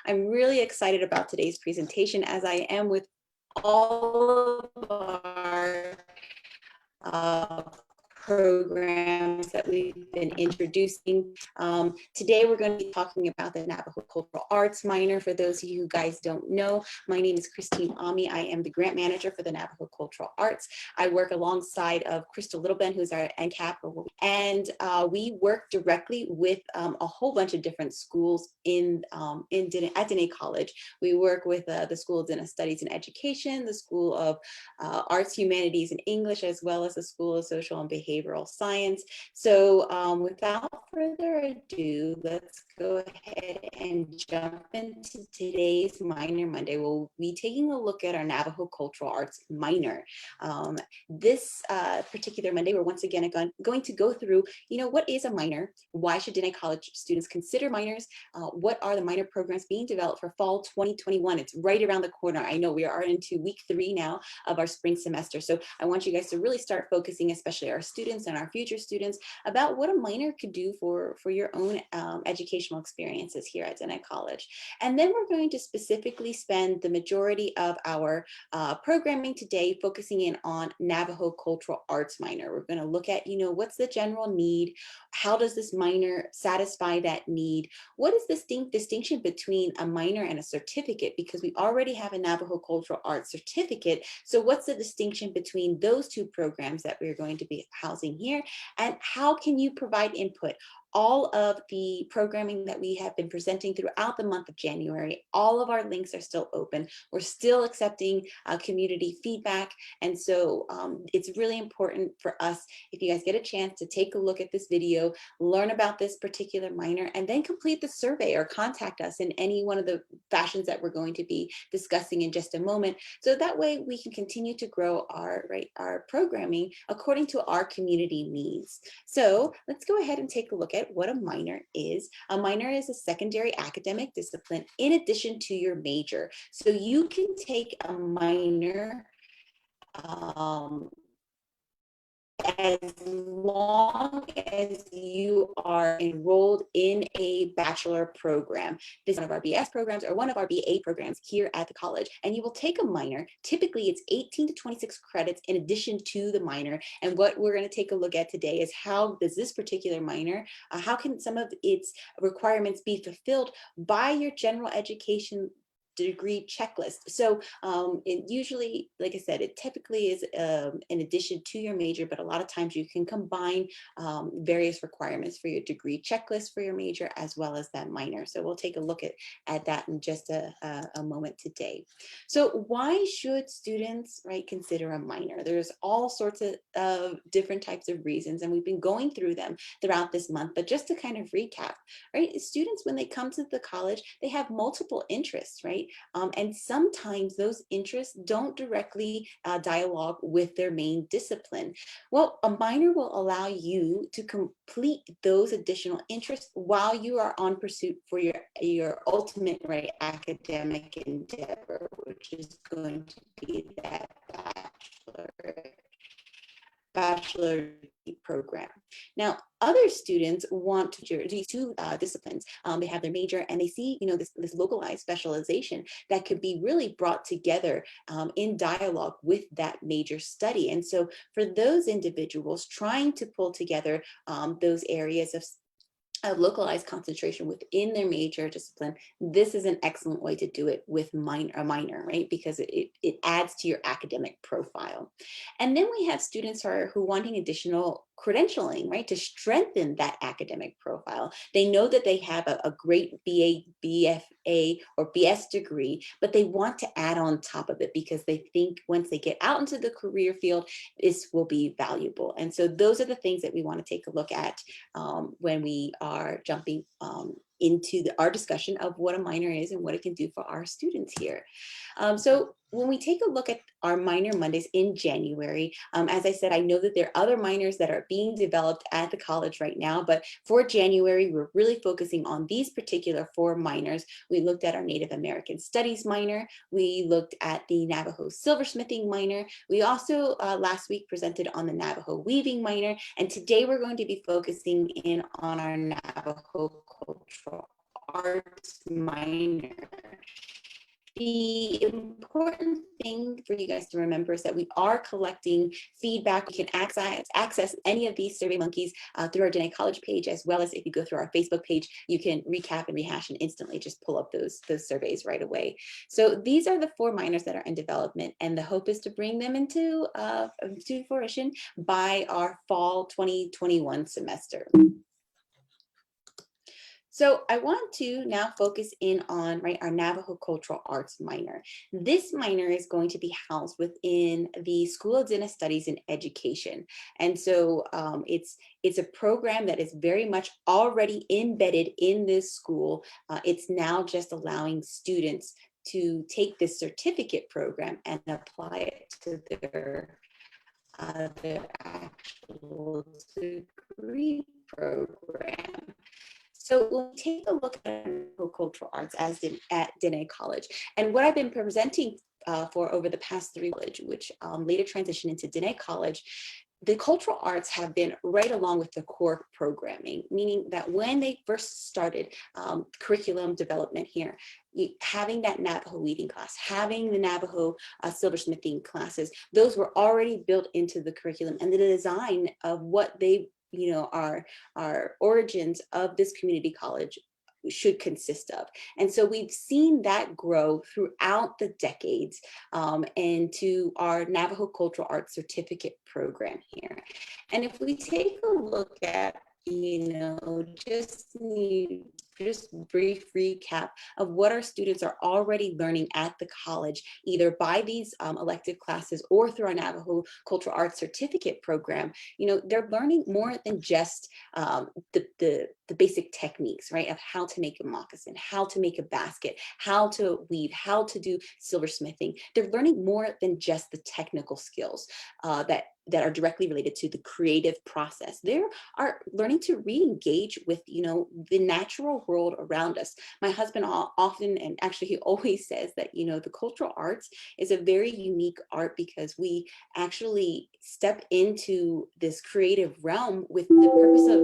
I'm really excited about today's presentation, as I am with all of our programs that we've been introducing. Today we're going to be talking about the Navajo Cultural Arts Minor. For those of you who guys don't know, my name is Christine Ami. I am the grant manager for the Navajo Cultural Arts. I work alongside of Crystal Littleben, who's our NCAP, and we work directly with a whole bunch of different schools at Diné College. We work with the School of Diné Studies and Education, the School of Arts, Humanities, and English, as well as the School of Social and Behavioral Science. So without further ado, let's go ahead and jump into today's Minor Monday. We'll be taking a look at our Navajo Cultural Arts Minor. This particular Monday, we're once again going to go through, what is a minor? Why should Diné College students consider minors? What are the minor programs being developed for fall 2021? It's right around the corner. I know we are into week 3 now of our spring semester. So I want you guys to really start focusing, especially our students and our future students, about what a minor could do for your own educational experiences here at Diné College. And then we're going to specifically spend the majority of our programming today focusing in on Navajo Cultural Arts Minor. We're going to look at, what's the general need? How does this minor satisfy that need? What is the distinction between a minor and a certificate? Because we already have a Navajo Cultural Arts certificate. So what's the distinction between those two programs that we're going to be housing here? And how can you provide input? All of the programming that we have been presenting throughout the month of January, all of our links are still open. We're still accepting community feedback. And so it's really important for us, if you guys get a chance, to take a look at this video, learn about this particular minor, and then complete the survey or contact us in any one of the fashions that we're going to be discussing in just a moment. So that way we can continue to grow our programming according to our community needs. So let's go ahead and take a look at what a minor is. A minor is a secondary academic discipline in addition to your major. So you can take a minor as long as you are enrolled in a bachelor program. This is one of our BS programs or one of our BA programs here at the college. And you will take a minor. Typically, it's 18 to 26 credits in addition to the minor. And what we're going to take a look at today is how does this particular minor, how can some of its requirements be fulfilled by your general education degree checklist. So it usually, like I said, it typically is in addition to your major, but a lot of times you can combine various requirements for your degree checklist for your major as well as that minor. So we'll take a look at that in just a moment today. So why should students consider a minor? There's all sorts of different types of reasons, and we've been going through them throughout this month. But just to kind of recap, students, when they come to the college, they have multiple interests, right? And sometimes those interests don't directly dialogue with their main discipline. Well, a minor will allow you to complete those additional interests while you are on pursuit for your ultimate academic endeavor, which is going to be that bachelor program. Now, other students want to do these two disciplines. They have their major and they see, this localized specialization that could be really brought together in dialogue with that major study. And so for those individuals trying to pull together those areas of localized concentration within their major discipline, this is an excellent way to do it with a minor, right? Because it adds to your academic profile. And then we have students who are wanting additional credentialing, right, to strengthen that academic profile. They know that they have a great BA, BFA, or BS degree, but they want to add on top of it because they think once they get out into the career field, this will be valuable. And so those are the things that we want to take a look at when we are jumping into our discussion of what a minor is and what it can do for our students here. So when we take a look at our minor Mondays in January, as I said, I know that there are other minors that are being developed at the college right now, but for January, we're really focusing on these particular 4 minors. We looked at our Native American Studies minor. We looked at the Navajo silversmithing minor. We also last week presented on the Navajo weaving minor. And today we're going to be focusing in on our Navajo Cultural Arts Minor. The important thing for you guys to remember is that we are collecting feedback. You can access any of these SurveyMonkeys through our Diné College page, as well as if you go through our Facebook page, you can recap and rehash and instantly just pull up those surveys right away. So these are the 4 minors that are in development, and the hope is to bring them into fruition by our fall 2021 semester. So I want to now focus in on our Navajo Cultural Arts minor. This minor is going to be housed within the School of Diné Studies in Education. And so it's a program that is very much already embedded in this school. It's now just allowing students to take this certificate program and apply it to their actual degree program. So we'll take a look at cultural arts at Diné College. And what I've been presenting for over the past 3 years, which later transitioned into Diné College, the cultural arts have been right along with the core programming, meaning that when they first started curriculum development here, having that Navajo weaving class, having the Navajo silversmithing classes, those were already built into the curriculum, and the design of what they our origins of this community college should consist of. And so we've seen that grow throughout the decades into our Navajo Cultural Arts Certificate program here. And if we take a look at, just brief recap of what our students are already learning at the college, either by these elective classes or through our Navajo Cultural Arts Certificate program, they're learning more than just the basic techniques, right, of how to make a moccasin, how to make a basket, how to weave, how to do silversmithing. They're learning more than just the technical skills that are directly related to the creative process. They are learning to re-engage with, the natural world around us. My husband often, and actually he always says that, the cultural arts is a very unique art because we actually step into this creative realm with the purpose of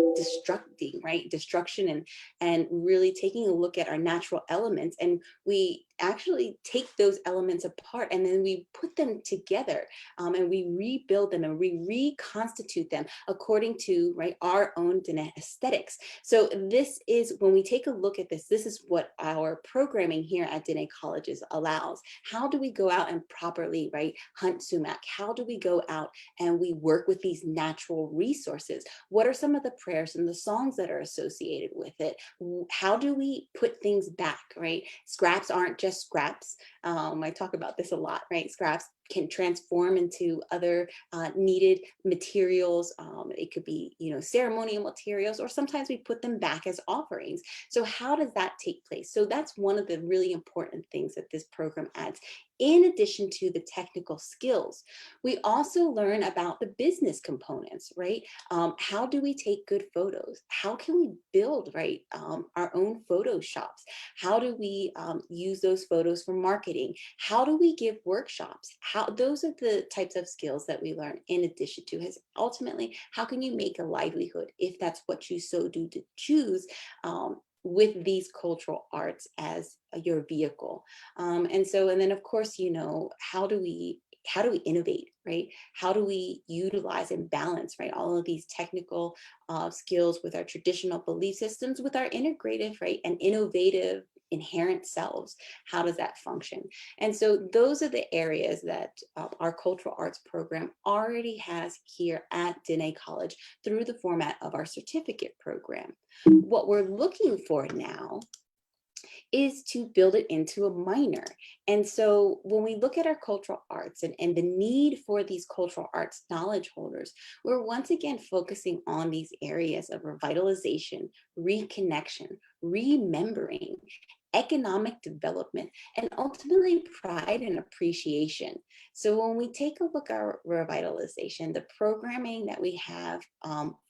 destruction and really taking a look at our natural elements. And we actually take those elements apart and then we put them together and we rebuild them and we reconstitute them according to our own Diné aesthetics. So this is, when we take a look at this is what our programming here at Diné Colleges allows. How do we go out and properly hunt sumac? How do we go out and we work with these natural resources? What are some of the prayers and the songs that are associated with it? How do we put things back, Scraps aren't just scraps. I talk about this a lot, Scraps can transform into other needed materials. It could be, ceremonial materials, or sometimes we put them back as offerings. So how does that take place? So that's one of the really important things that this program adds. In addition to the technical skills, we also learn about the business components, how do we take good photos? How can we build, our own photo shops? How do we use those photos for marketing? How do we give workshops? Those are the types of skills that we learn in addition to ultimately, how can you make a livelihood if that's what you so do to choose with these cultural arts as your vehicle. And then of course, how do we innovate, How do we utilize and balance, all of these technical skills with our traditional belief systems, with our integrative, and innovative inherent selves? How does that function? And so those are the areas that our cultural arts program already has here at Diné College through the format of our certificate program. What we're looking for now is to build it into a minor. And so when we look at our cultural arts and the need for these cultural arts knowledge holders, we're once again focusing on these areas of revitalization, reconnection, remembering, economic development, and ultimately pride and appreciation. So when we take a look at our revitalization, the programming that we have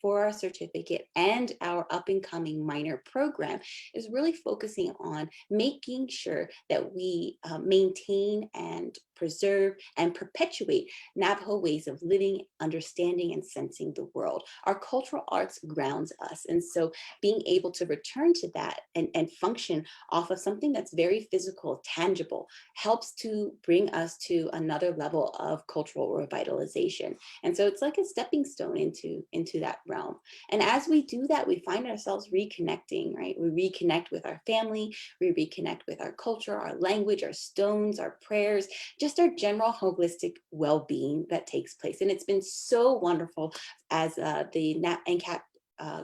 for our certificate and our up and coming minor program is really focusing on making sure that we maintain and preserve and perpetuate Navajo ways of living, understanding, and sensing the world. Our cultural arts grounds us. And so being able to return to that and function off off of something that's very physical, tangible, helps to bring us to another level of cultural revitalization. And so it's like a stepping stone into that realm. And as we do that, we find ourselves reconnecting, right? We reconnect with our family, we reconnect with our culture, our language, our stones, our prayers, just our general holistic well-being that takes place. And it's been so wonderful as the NCAP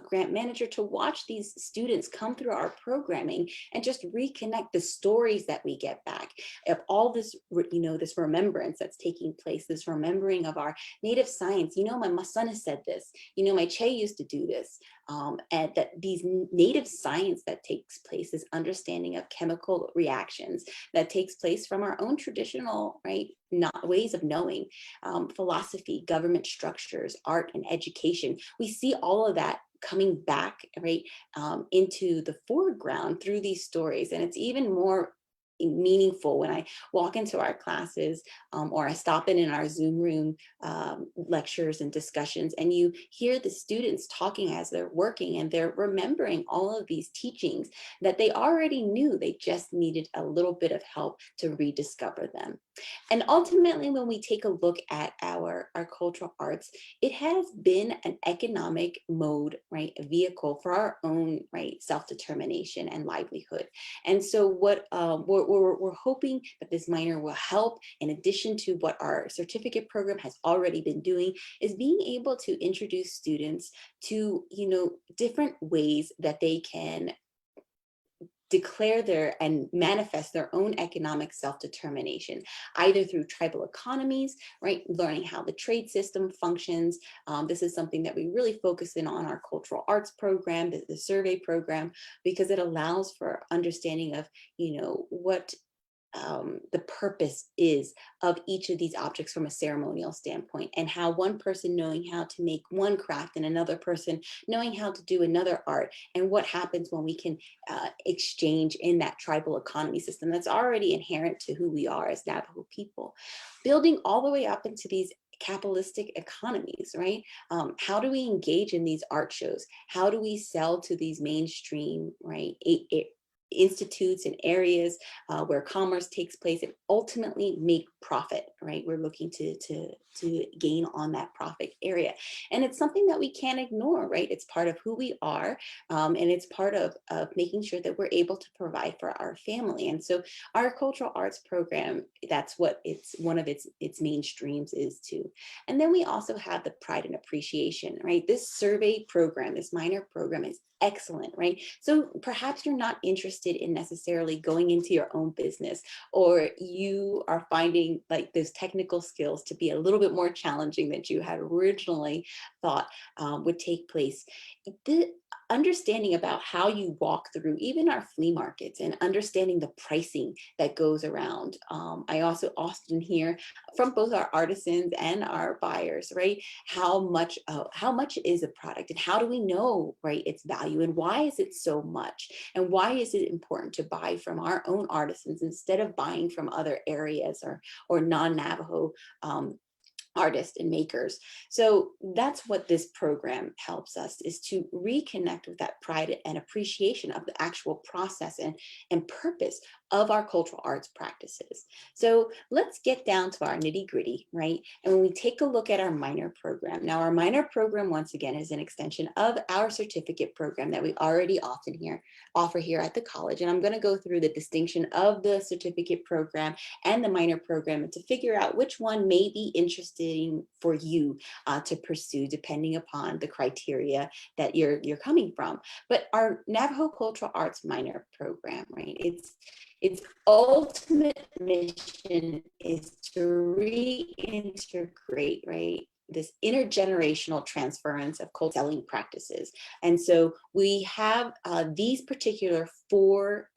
grant manager to watch these students come through our programming and just reconnect the stories that we get back of all this, this remembrance that's taking place, this remembering of our native science. My son has said this, my Che used to do this. And that these native science that takes place, this understanding of chemical reactions that takes place from our own traditional, right, not ways of knowing, philosophy, government structures, art, and education. We see all of that coming back, right, into the foreground through these stories. And it's even more meaningful when I walk into our classes or I stop in our Zoom room lectures and discussions, and you hear the students talking as they're working and they're remembering all of these teachings that they already knew. They just needed a little bit of help to rediscover them. And ultimately, when we take a look at our cultural arts, it has been an economic mode, right, a vehicle for our own, right, self-determination and livelihood. And so what we're hoping that this minor will help, in addition to what our certificate program has already been doing, is being able to introduce students to, different ways that they can declare their and manifest their own economic self-determination, either through tribal economies, right? Learning how the trade system functions. This is something that we really focus in on our cultural arts program, the survey program, because it allows for understanding of, what the purpose is of each of these objects from a ceremonial standpoint, and how one person knowing how to make one craft and another person knowing how to do another art, and what happens when we can exchange in that tribal economy system that's already inherent to who we are as Navajo people, building all the way up into these capitalistic economies, right? How do we engage in these art shows? How do we sell to these mainstream, right, institutes and areas where commerce takes place and ultimately make profit, right? We're looking to gain on that profit area. And it's something that we can't ignore, right? It's part of who we are, and it's part of making sure that we're able to provide for our family. And so our cultural arts program, that's what one of its main streams is too. And then we also have the pride and appreciation, right? This survey program, this minor program, is excellent, right? So perhaps you're not interested in necessarily going into your own business, or you are finding like those technical skills to be a little bit more challenging than you had originally thought would take place. The understanding about how you walk through even our flea markets and understanding the pricing that goes around. I also often hear from both our artisans and our buyers, right? How much is a product, and how do we know, right, its value, and why is it so much, and why is it important to buy from our own artisans instead of buying from other areas or non-Navajo artists and makers. So that's what this program helps us, is to reconnect with that pride and appreciation of the actual process and purpose of our cultural arts practices. So let's get down to our nitty gritty, right? And when we take a look at our minor program, now our minor program, once again, is an extension of our certificate program that we already offer here at the college. And I'm going to go through the distinction of the certificate program and the minor program, and to figure out which one may be interesting for you to pursue, depending upon the criteria that you're coming from. But our Navajo Cultural Arts Minor program, right? Its ultimate mission is to reintegrate, right, this intergenerational transference of credentialling practices. And so we have these particular four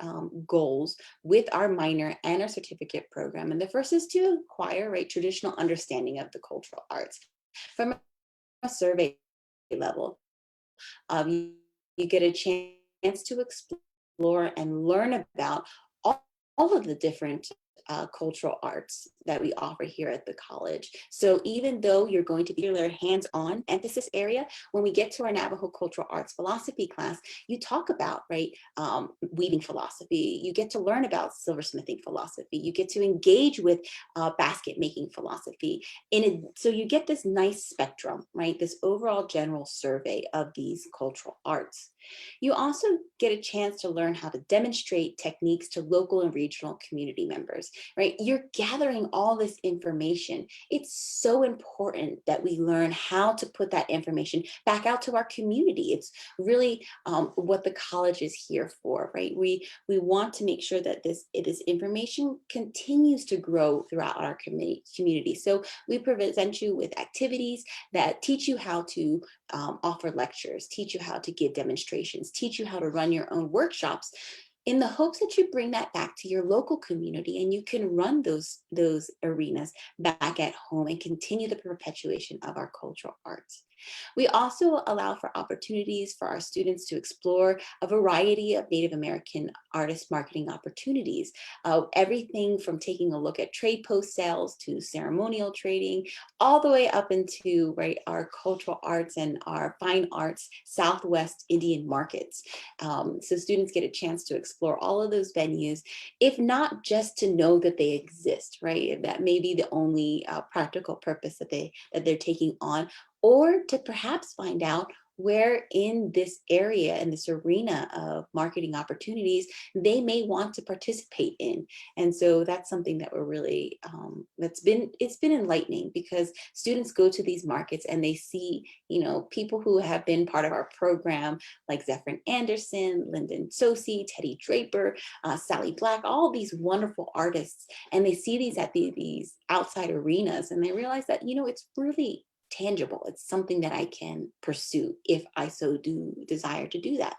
goals with our minor and our certificate program. And the first is to acquire, right, traditional understanding of the cultural arts from a survey level. You get a chance to explore and learn about all of the different cultural arts that we offer here at the college. So even though you're going to be a hands-on emphasis area, when we get to our Navajo Cultural Arts philosophy class, you talk about, right, weaving philosophy. You get to learn about silversmithing philosophy. You get to engage with basket making philosophy. So you get this nice spectrum, right, this overall general survey of these cultural arts. You also get a chance to learn how to demonstrate techniques to local and regional community members, right? You're gathering all this information. It's so important that we learn how to put that information back out to our community. It's really what the college is here for, right? We want to make sure that this information continues to grow throughout our community. So we present you with activities that teach you how to offer lectures, teach you how to give demonstrations, teach you how to run your own workshops, in the hopes that you bring that back to your local community and you can run those arenas back at home and continue the perpetuation of our cultural arts. We also allow for opportunities for our students to explore a variety of Native American artist marketing opportunities. Everything from taking a look at trade post sales to ceremonial trading, all the way up into, right, our cultural arts and our fine arts Southwest Indian markets. So students get a chance to explore all of those venues, if not just to know that they exist, right? That may be the only practical purpose that they're taking on, or to perhaps find out where in this area, in this arena of marketing opportunities, they may want to participate in. And so that's something that we're really, it's been enlightening, because students go to these markets and they see, you know, people who have been part of our program, like Zephyrin Anderson, Lyndon Sosi, Teddy Draper, Sally Black, all these wonderful artists. And they see these at these outside arenas, and they realize that, you know, it's really tangible. It's something that I can pursue if I so do desire to do that.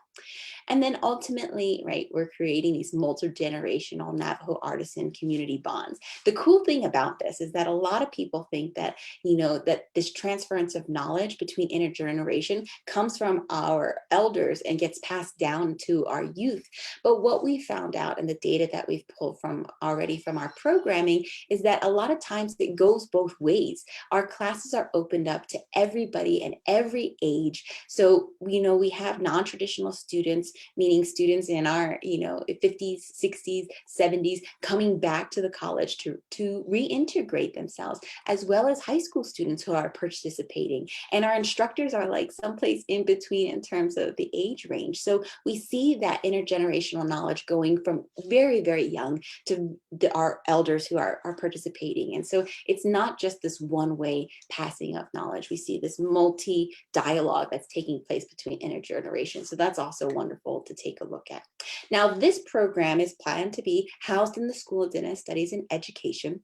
And then ultimately, right, we're creating these multi-generational Navajo artisan community bonds. The cool thing about this is that a lot of people think that, you know, that this transference of knowledge between intergeneration comes from our elders and gets passed down to our youth. But what we found out, and the data that we've pulled from already from our programming, is that a lot of times it goes both ways. Our classes are opened up to everybody and every age. So, you know, we have non-traditional students, meaning students in our, you know, 50s, 60s, 70s, coming back to the college to reintegrate themselves, as well as high school students who are participating. And our instructors are like someplace in between in terms of the age range. So we see that intergenerational knowledge going from very, very young to our elders who are participating. And so it's not just this one-way passing of knowledge. We see this multi-dialogue that's taking place between intergenerations. So that's also wonderful to take a look at. Now, this program is planned to be housed in the School of Diné Studies and Education.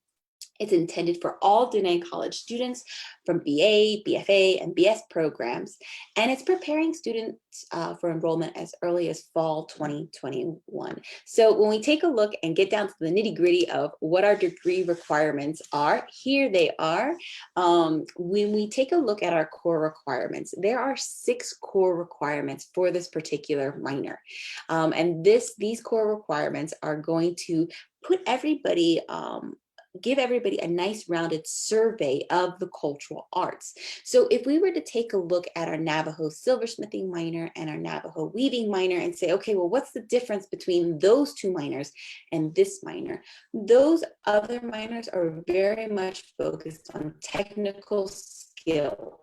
It's intended for all Diné College students from BA, BFA, and BS programs, and it's preparing students for enrollment as early as fall 2021. So when we take a look and get down to the nitty-gritty of what our degree requirements are, here they are. When we take a look at our core requirements, there are 6 core requirements for this particular minor. And these core requirements are going to put everybody, give everybody a nice rounded survey of the cultural arts. So if we were to take a look at our Navajo silversmithing minor and our Navajo weaving minor and say, okay, well, what's the difference between those 2 minors and this minor? Those other minors are very much focused on technical skill.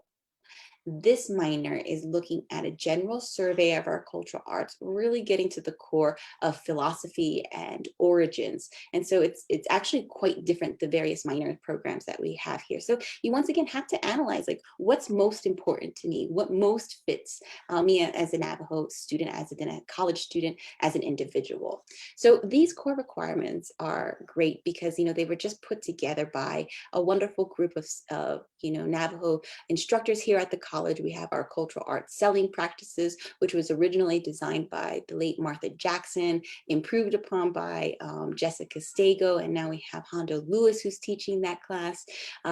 This minor is looking at a general survey of our cultural arts, really getting to the core of philosophy and origins. And so it's actually quite different, the various minor programs that we have here. So you once again have to analyze, like, what's most important to me, what most fits me as a Navajo student, as a college student, as an individual. So these core requirements are great because, you know, they were just put together by a wonderful group of you know, Navajo instructors here at the college, we have our cultural arts selling practices, which was originally designed by the late Martha Jackson, improved upon by Jessica Stego, and now we have Hondo Lewis who's teaching that class.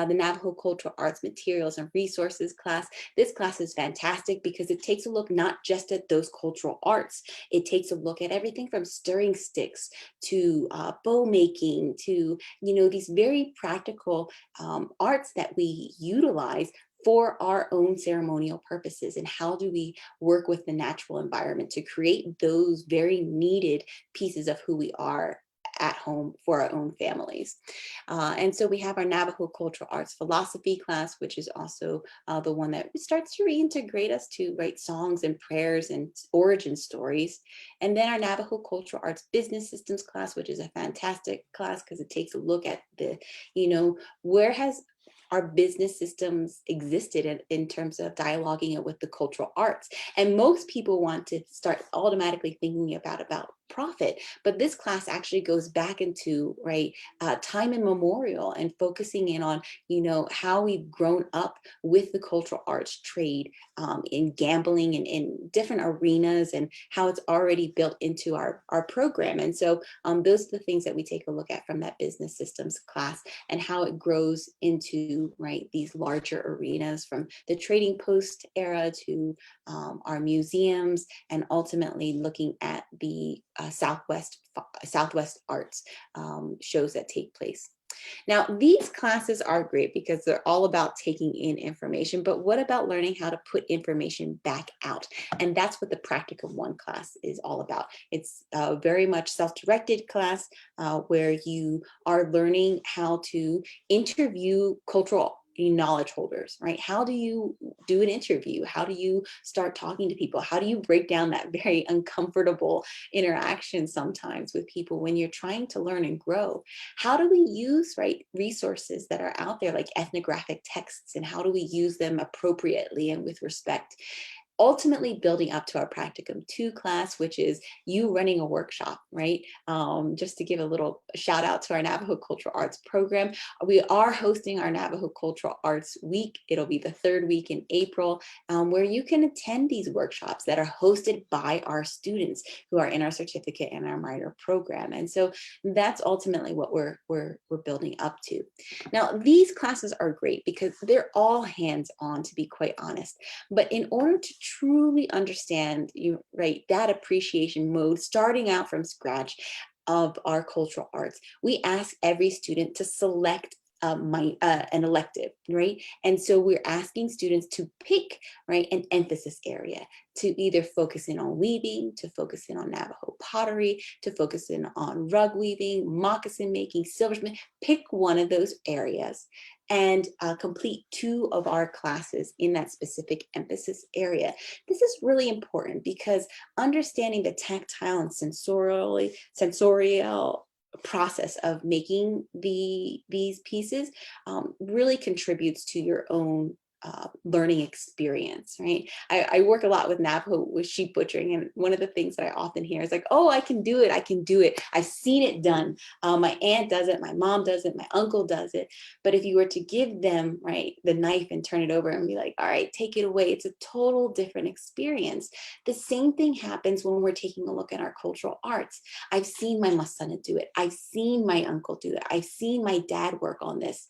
The Navajo Cultural Arts Materials and Resources class. This class is fantastic because it takes a look not just at those cultural arts, it takes a look at everything from stirring sticks to bow making to, these very practical arts that we utilize for our own ceremonial purposes. And how do we work with the natural environment to create those very needed pieces of who we are at home for our own families. And so we have our Navajo Cultural Arts Philosophy class, which is also the one that starts to reintegrate us to write songs and prayers and origin stories. And then our Navajo Cultural Arts Business Systems class, which is a fantastic class because it takes a look at the, where has our business systems existed in terms of dialoguing it with the cultural arts. And most people want to start automatically thinking about profit, but this class actually goes back into time immemorial and focusing in on how we've grown up with the cultural arts trade in gambling and in different arenas, and how it's already built into our program. And so those are the things that we take a look at from that business systems class, and how it grows into these larger arenas, from the trading post era to our museums, and ultimately looking at the Southwest arts shows that take place. Now, these classes are great because they're all about taking in information, but what about learning how to put information back out? And that's what the Practicum 1 class is all about. It's a very much self-directed class where you are learning how to interview cultural knowledge holders, right? How do you do an interview? How do you start talking to people? How do you break down that very uncomfortable interaction sometimes with people when you're trying to learn and grow? How do we use resources that are out there like ethnographic texts, and how do we use them appropriately and with respect? Ultimately building up to our Practicum 2 class, which is you running a workshop, right? Just to give a little shout out to our Navajo Cultural Arts program. We are hosting our Navajo Cultural Arts Week. It'll be the 3rd week in April, where you can attend these workshops that are hosted by our students who are in our certificate and our minor program. And so that's ultimately what we're building up to. Now, these classes are great because they're all hands-on, to be quite honest. But in order to truly understand that appreciation mode, starting out from scratch of our cultural arts, we ask every student to select an elective, right? And so we're asking students to pick an emphasis area, to either focus in on weaving, to focus in on Navajo pottery, to focus in on rug weaving, moccasin making, silversmith. Pick one of those areas and complete 2 of our classes in that specific emphasis area. This is really important because understanding the tactile and sensorial process of making these pieces really contributes to your own learning experience, right? I work a lot with Navajo, with sheep butchering, and one of the things that I often hear is oh, I can do it, I've seen it done. My aunt does it, my mom does it, my uncle does it. But if you were to give them the knife and turn it over and be all right, take it away, it's a total different experience. The same thing happens when we're taking a look at our cultural arts. I've seen my masana do it, I've seen my uncle do it, I've seen my dad work on this.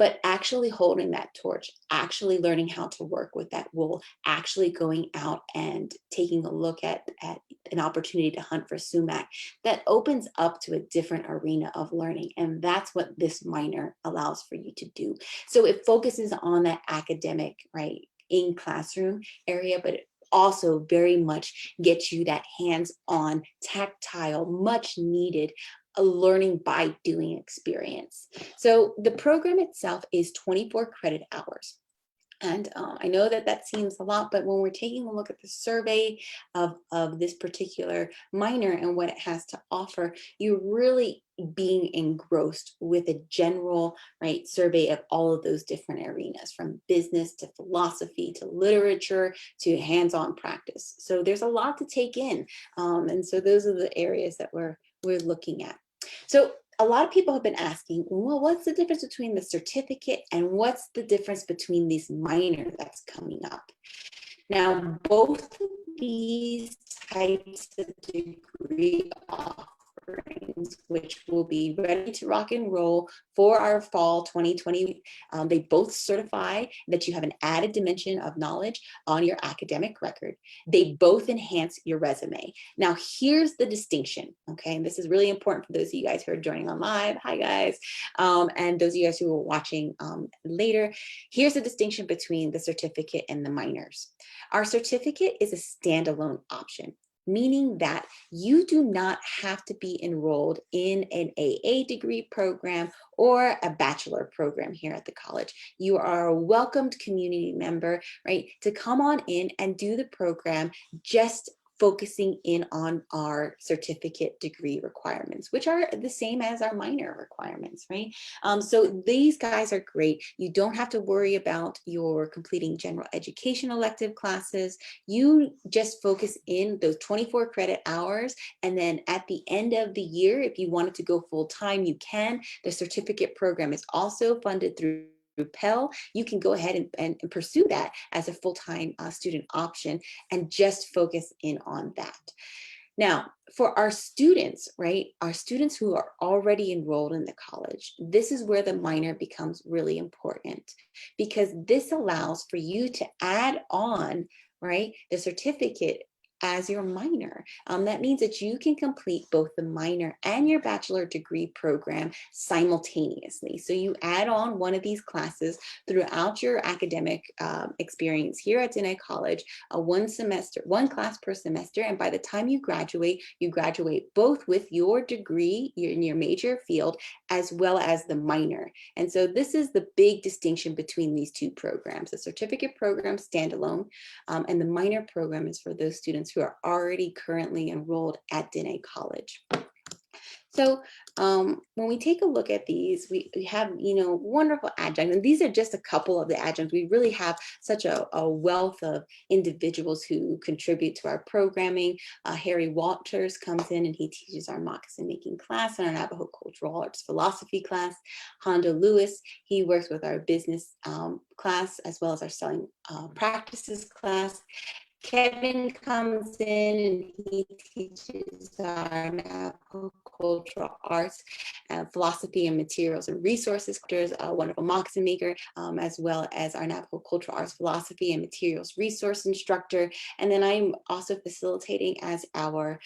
But actually holding that torch, actually learning how to work with that wool, actually going out and taking a look at an opportunity to hunt for sumac, that opens up to a different arena of learning. And that's what this minor allows for you to do. So it focuses on that academic, in classroom area, but it also very much gets you that hands-on, tactile, much needed a learning by doing experience. So the program itself is 24 credit hours. And I know that seems a lot, but when we're taking a look at the survey of this particular minor and what it has to offer, you're really being engrossed with a general survey of all of those different arenas, from business to philosophy to literature to hands-on practice. So there's a lot to take in. And so those are the areas that we're looking at. So a lot of people have been asking, well, what's the difference between the certificate and what's the difference between this minor that's coming up? Now, both of these types of degree offerings, which will be ready to rock and roll for our fall 2020, they both certify that you have an added dimension of knowledge on your academic record. They both enhance your resume. Now, here's the distinction, okay? And this is really important for those of you guys who are joining on live. Hi, guys. And those of you guys who are watching later. Here's the distinction between the certificate and the minors. Our certificate is a standalone option, meaning that you do not have to be enrolled in an AA degree program or a bachelor program here at the college. You are a welcomed community member, right, to come on in and do the program, just focusing in on our certificate degree requirements, which are the same as our minor requirements, right? So these guys are great. You don't have to worry about your completing general education elective classes. You just focus in those 24 credit hours. And then at the end of the year, if you wanted to go full time, you can. The certificate program is also funded through Pell. You can go ahead and pursue that as a full-time student option and just focus in on that. Now, for our students, right, our students who are already enrolled in the college, this is where the minor becomes really important, because this allows for you to add on, right, the certificate as your minor. That means that you can complete both the minor and your bachelor degree program simultaneously. So you add on one of these classes throughout your academic experience here at Diné College, one class per semester. And by the time you graduate both with your degree in your major field as well as the minor. And so this is the big distinction between these two programs. The certificate program standalone, and the minor program is for those students who are already currently enrolled at Diné College. So when we take a look at these, we have, wonderful adjuncts, and these are just a couple of the adjuncts. We really have such a wealth of individuals who contribute to our programming. Harry Walters comes in and he teaches our moccasin making class and our Navajo Cultural Arts Philosophy class. Hondo Lewis, he works with our business class as well as our selling practices class. Kevin comes in and he teaches our Navajo Cultural Arts, Philosophy and Materials and Resources. There's a wonderful moccasin maker, as well as our Navajo Cultural Arts Philosophy and Materials Resource Instructor. And then I'm also facilitating as our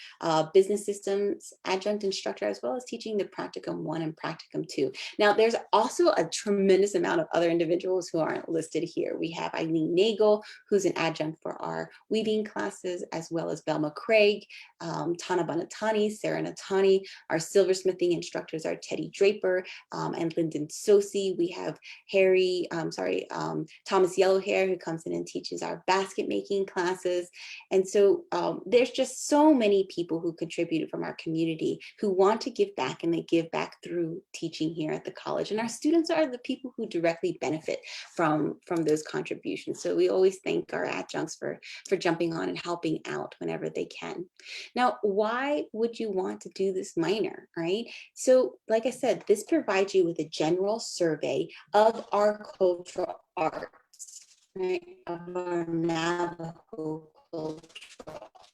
Business Systems Adjunct Instructor, as well as teaching the Practicum 1 and Practicum 2. Now, there's also a tremendous amount of other individuals who aren't listed here. We have Eileen Nagel, who's an adjunct for our weaving classes, as well as Belma Craig, Tana Banatani, Sarah Natani. Our silversmithing instructors are Teddy Draper and Lyndon Sosi. We have Thomas Yellowhair, who comes in and teaches our basket making classes. And so there's just so many people who contributed from our community who want to give back, and they give back through teaching here at the college. And our students are the people who directly benefit from those contributions. So we always thank our adjuncts for jumping on and helping out whenever they can. Now, why would you want to do this minor, right? So like I said, this provides you with a general survey of our cultural arts, right? Of our Navajo cultural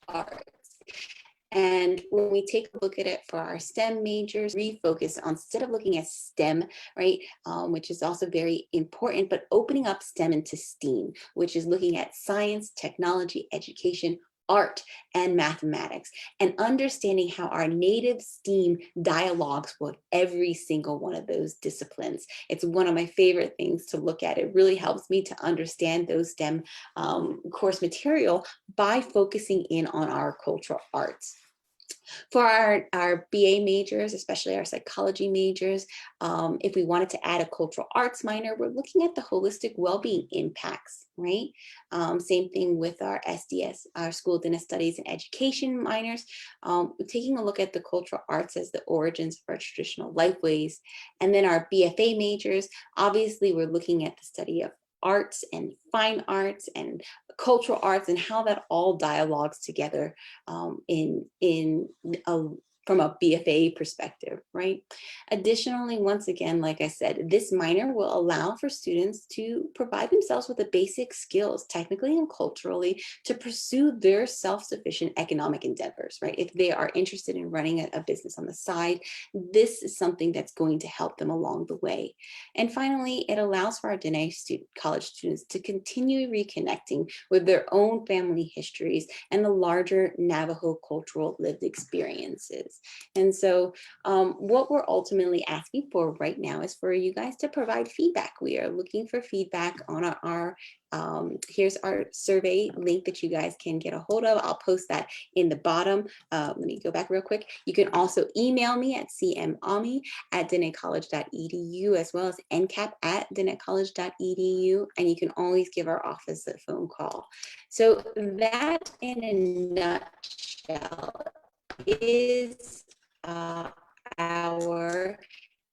arts. And when we take a look at it for our STEM majors, refocus on, instead of looking at STEM, right, which is also very important, but opening up STEM into STEAM, which is looking at science, technology, education, art, and mathematics, and understanding how our native STEAM dialogues with every single one of those disciplines. It's one of my favorite things to look at. It really helps me to understand those STEM course material by focusing in on our cultural arts. For our BA majors, especially our psychology majors, if we wanted to add a cultural arts minor, we're looking at the holistic well-being impacts, right? Same thing with our SDS, our School of Diné Studies and Education minors, taking a look at the cultural arts as the origins of our traditional lifeways. And then our BFA majors, obviously we're looking at the study of arts and fine arts and cultural arts and how that all dialogues together in a from a BFA perspective, right? Additionally, once again, like I said, this minor will allow for students to provide themselves with the basic skills, technically and culturally, to pursue their self-sufficient economic endeavors, right? If they are interested in running a business on the side, this is something that's going to help them along the way. And finally, it allows for our Diné college students to continue reconnecting with their own family histories and the larger Navajo cultural lived experiences. And so what we're ultimately asking for right now is for you guys to provide feedback. We are looking for feedback on our here's our survey link that you guys can get a hold of. I'll post that in the bottom. Let me go back real quick. You can also email me at cmami@dinecollege.edu, as well as ncap@dinecollege.edu, and you can always give our office a phone call. So that, in a nutshell, is our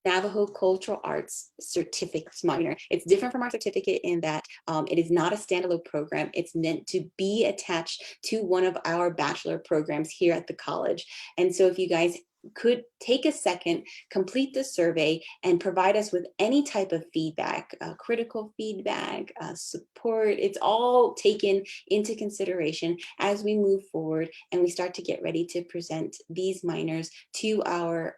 Navajo Cultural Arts Certificate Minor. It's different from our certificate in that it is not a standalone program. It's meant to be attached to one of our bachelor programs here at the college. And so if you guys could take a second, complete the survey, and provide us with any type of feedback, critical feedback, support. It's all taken into consideration as we move forward and we start to get ready to present these minors to our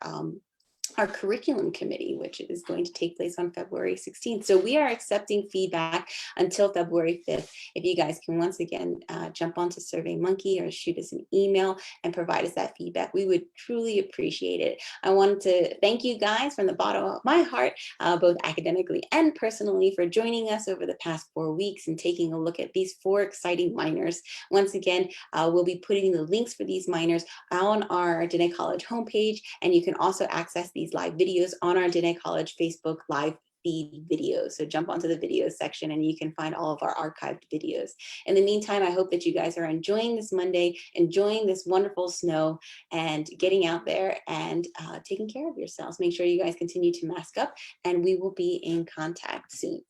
curriculum committee, which is going to take place on February 16th. So we are accepting feedback until February 5th. If you guys can once again jump onto SurveyMonkey or shoot us an email and provide us that feedback, we would truly appreciate it. I wanted to thank you guys from the bottom of my heart, both academically and personally, for joining us over the past 4 weeks and taking a look at these 4 exciting minors. Once again, we'll be putting the links for these minors on our Diné College homepage, and you can also access these live videos on our Diné College Facebook live feed videos. So jump onto the videos section and you can find all of our archived videos. In the meantime, I hope that you guys are enjoying this Monday, enjoying this wonderful snow, and getting out there and taking care of yourselves. Make sure you guys continue to mask up, and we will be in contact soon.